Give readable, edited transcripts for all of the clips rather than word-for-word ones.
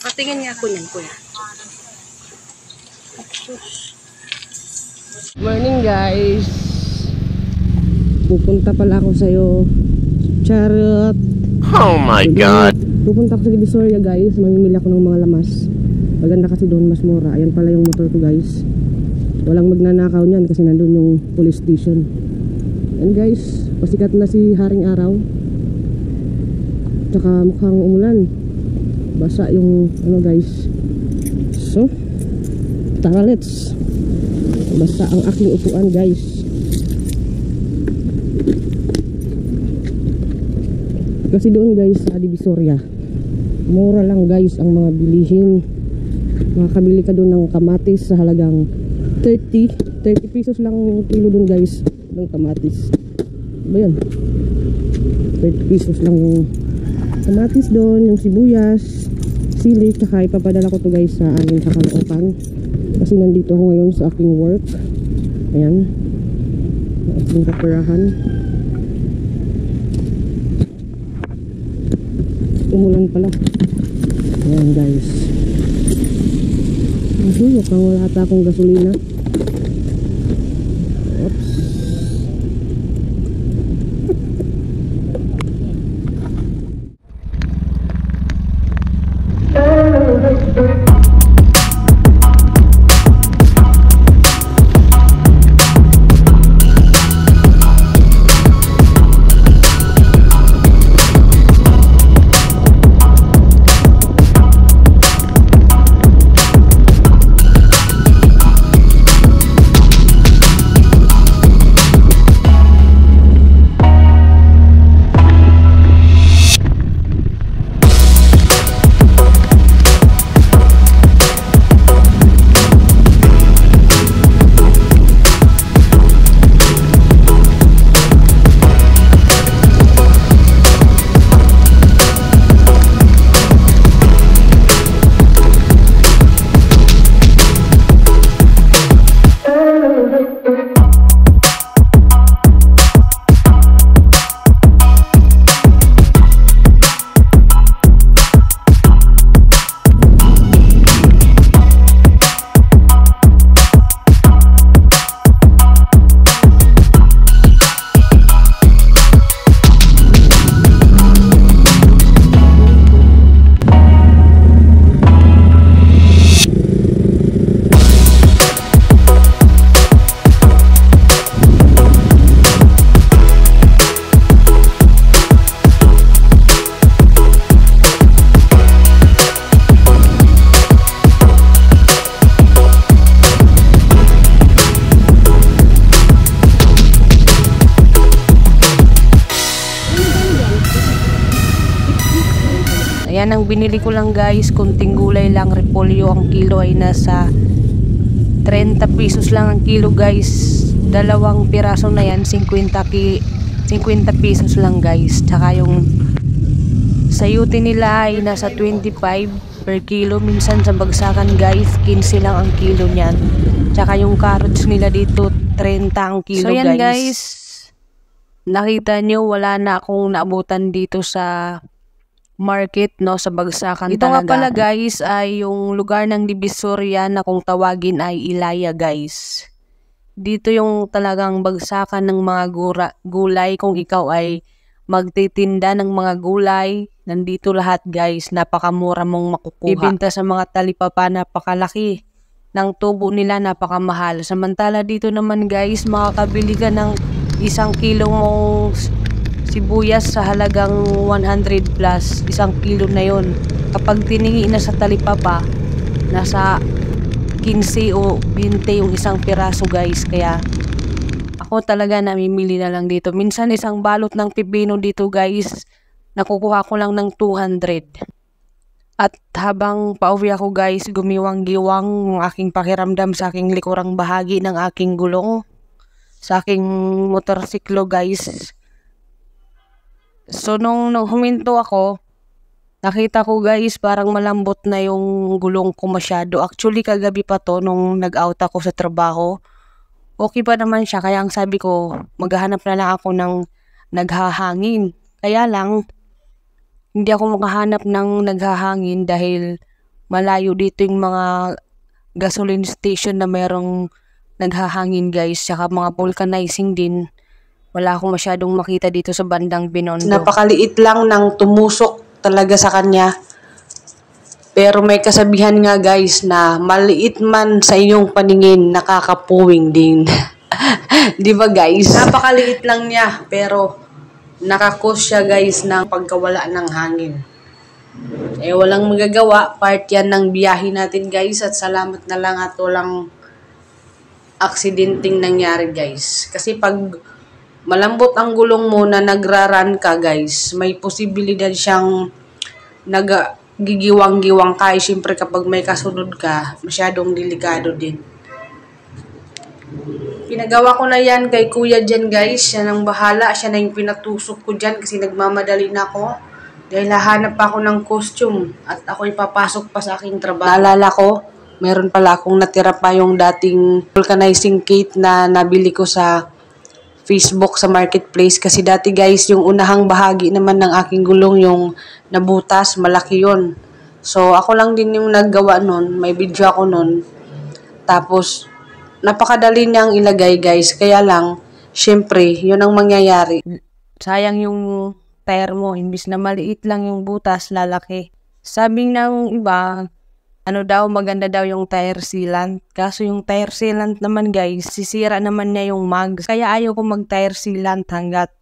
Patingin nga ako niyan, kuya. Morning, guys. Pupunta pala ako sa'yo. Charot. Oh my God. Pupunta ako sa Divisoria, guys. Mamimili ako ng mga lamas. Maganda kasi doon, mas mura. Ayan pala yung motor ko, guys. Walang magnanakaw niyan kasi nandun yung police station. And guys, pasikat na si Haring Araw. Tsaka mukhang umulan. Basa yung ano, guys. So, tara, let's. Basta ang aking upuan, guys. Kasi doon, guys, sa Divisoria, mura lang, guys, ang mga bilihin. Makakabili ka doon ng kamatis sa halagang 30 pesos lang kilo doon, guys, ng kamatis. Ba yan? 30 pesos lang yung kamatis doon, yung sibuyas, sili, tsaka ipapadala ko to, guys, sa amin sa Caloocan. Kasi nandito ako ngayon sa aking work. Ayan, aking kaperahan. Umulan pala. Ayan, guys. Mukhang wala ata akong gasolina. Oops. Ayan ang binili ko lang, guys, kunting gulay lang, repolyo. Ang kilo ay nasa 30 pesos lang ang kilo, guys. Dalawang piraso na yan, 50 pesos lang, guys. Tsaka yung sayuti nila ay nasa 25 per kilo. Minsan sa bagsakan, guys, 15 lang ang kilo niyan. Tsaka yung carrots nila dito 30 ang kilo, so, yan, guys. Nakita nyo, wala na akong naabutan dito sa market, no, sa bagsakan. Ito talaga nga pala, guys, ay yung lugar ng Divisoria na kung tawagin ay Ilaya, guys. Dito yung talagang bagsakan ng mga gulay. Kung ikaw ay magtitinda ng mga gulay, nandito lahat, guys. Napakamura mong makukuha. Ibenta sa mga talipapa, napakalaki ng tubo nila, napakamahal. Samantala dito naman, guys, makakabili ka ng 1 kilo mong sibuyas sa halagang 100 plus, 1 kilo na yon. Kapag tiningi na sa talipapa, nasa 15 o 20 yung 1 piraso, guys. Kaya ako talaga namimili na lang dito. Minsan 1 balot ng pipino dito, guys, nakukuha ko lang ng 200. At habang pauwi ako, guys, gumiwang-giwang ang aking pakiramdam sa aking likurang bahagi ng aking gulong, sa aking motorsiklo, guys. So, nung huminto ako, nakita ko, guys, parang malambot na yung gulong ko masyado. Actually, kagabi pa to, nung nag-out ako sa trabaho, okay pa naman siya. Kaya ang sabi ko, maghahanap na lang ako ng naghahangin. Kaya lang, hindi ako makahanap ng naghahangin dahil malayo dito yung mga gasoline station na merong naghahangin guys. Tsaka mga vulcanizing din. Wala akong masyadong makita dito sa bandang Binondo. Napakaliit lang ng tumusok talaga sa kanya. Pero may kasabihan nga guys na maliit man sa iyong paningin, nakakapuwing din. Di ba guys? Napakaliit lang niya pero nakakos siya guys ng pagkawala ng hangin. Walang magagawa. Part yan ng biyahe natin guys at salamat na lang at walang aksidenteng nangyari guys. Kasi pag malambot ang gulong mo na nagraran ka guys, may posibilidad siyang gigiwang-giwang ka. Siyempre kapag may kasunod ka, masyadong delikado din. Pinagawa ko na yan kay kuya dyan guys. Siya nang bahala. Siya na yung pinatusok ko dyan kasi nagmamadali na ako. Dahil hahanap ako ng costume at ako'y papasok pa sa aking trabaho. Naalala ko, meron pala akong natira pa yung dating vulcanizing kit na nabili ko sa Facebook sa marketplace. Kasi dati guys, yung unahang bahagi naman ng aking gulong yung nabutas, malaki yun. So ako lang din yung naggawa nun, may video ako nun. Tapos napakadali niyang ilagay guys, kaya lang syempre yun ang mangyayari. Sayang yung tire mo, imbis na maliit lang yung butas, lalaki. Sabi ng iba, maganda daw yung tire sealant. Kaso yung tire sealant naman guys, sisira naman niya yung mags. Kaya ayaw ko mag-tire sealant hanggat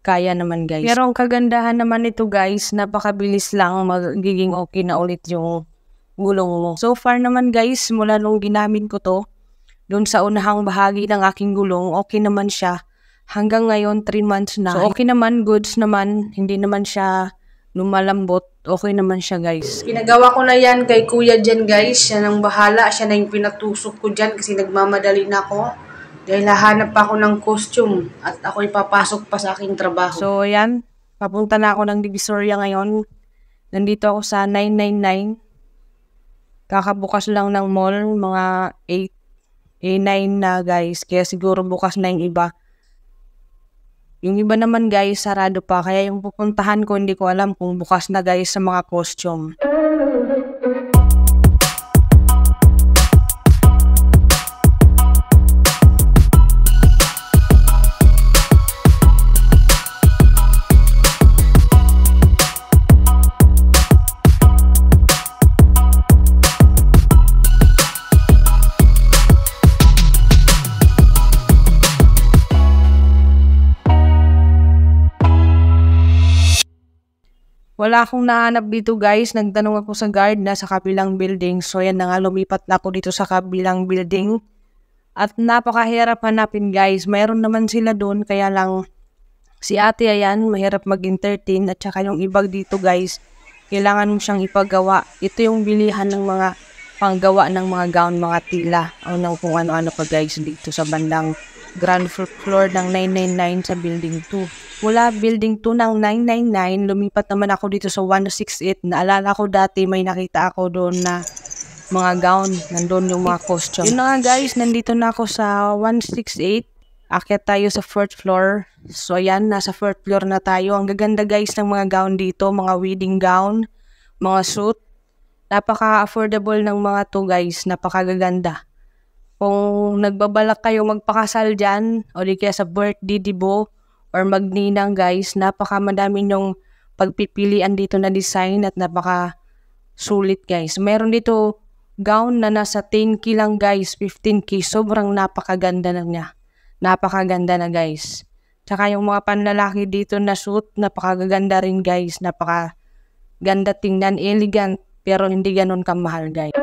kaya naman guys. Pero ang kagandahan naman nito guys, napakabilis lang magiging okay na ulit yung gulong mo. So far naman guys, mula nung ginamit ko to, doon sa unahang bahagi ng aking gulong, okay naman siya. Hanggang ngayon, 3 months na. So okay naman, goods naman, hindi naman siya lumalambot. Okay naman siya guys. Pinagawa ko na yan kay kuya dyan guys. Siya nang bahala. Siya na yung pinatusok ko dyan kasi nagmamadali na ako. Dahil hahanap pa ako ng costume at ako'y papasok pa sa aking trabaho. So yan, papunta na ako ng Divisoria ngayon. Nandito ako sa 999. Kakabukas lang ng mall, mga 9 na guys. Kaya siguro bukas na yung iba. Yung iba naman guys, sarado pa. Kaya yung pupuntahan ko, hindi ko alam kung bukas na guys sa mga costume. Wala akong nahanap dito guys. Nagtanong ako sa guard na sa kabilang building. So yan na nga, lumipat na ako dito sa kabilang building. At napakahirap hanapin guys. Mayroon naman sila doon. Kaya lang si ate ayan, mahirap mag-entertain. At saka yung ibag dito guys, kailangan mo siyang ipagawa. Ito yung bilihan ng mga panggawa ng mga gown, mga tila. O ng kung ano-ano pa guys dito sa bandang ground floor ng 999 sa building 2. Mula building 2 ng 999, lumipat naman ako dito sa 168. Naalala ko dati may nakita ako doon na mga gown. Nandun yung mga costume. Yun na nga guys, nandito na ako sa 168. Akyat tayo sa 4th floor. So ayan, nasa 4th floor na tayo. Ang gaganda guys ng mga gown dito. Mga wedding gown, mga suit. Napaka-affordable ng mga to guys. Napakagaganda. Kung nagbabalak kayo magpakasal dyan, o di kaya sa birthday dibo, or magninang guys, napakamadami nyong pagpipilian dito na design at napaka sulit guys. Meron dito gown na nasa 10K lang guys, 15K. Sobrang napakaganda na niya. Napakaganda na guys. Tsaka yung mga panlalaki dito na suit, napakaganda rin guys. Napakaganda tingnan, elegant, pero hindi ganun kamahal guys.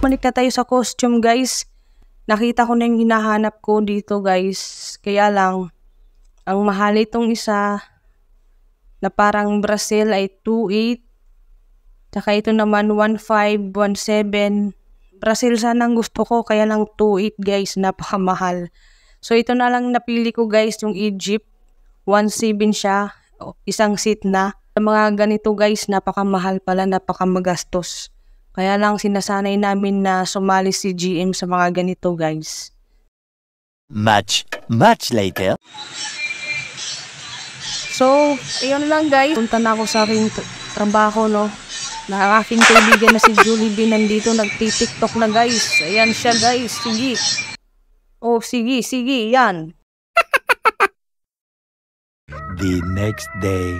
Balik na tayo sa costume guys. Nakita ko na yung hinahanap ko dito guys. Kaya lang, ang mahal itong isa na parang Brazil ay 2.8. Tsaka ito naman 1.5, 1.7. Brazil sana ang gusto ko, kaya lang 2.8 guys, napakamahal. So ito na lang napili ko guys, yung Egypt. 1.7 siya, isang seat na. Sa mga ganito guys, napakamahal pala, napakamagastos. Kaya lang sinasanay namin na sumali si GM sa mga ganito guys. Much later. So, ayun lang guys. Punta na ako sa aking trabaho, no. Na ang aking kaibigan na si Julie B nandito, nagtitiktok na guys. Ayan siya guys, sige. Oh, sige, yan. The next day.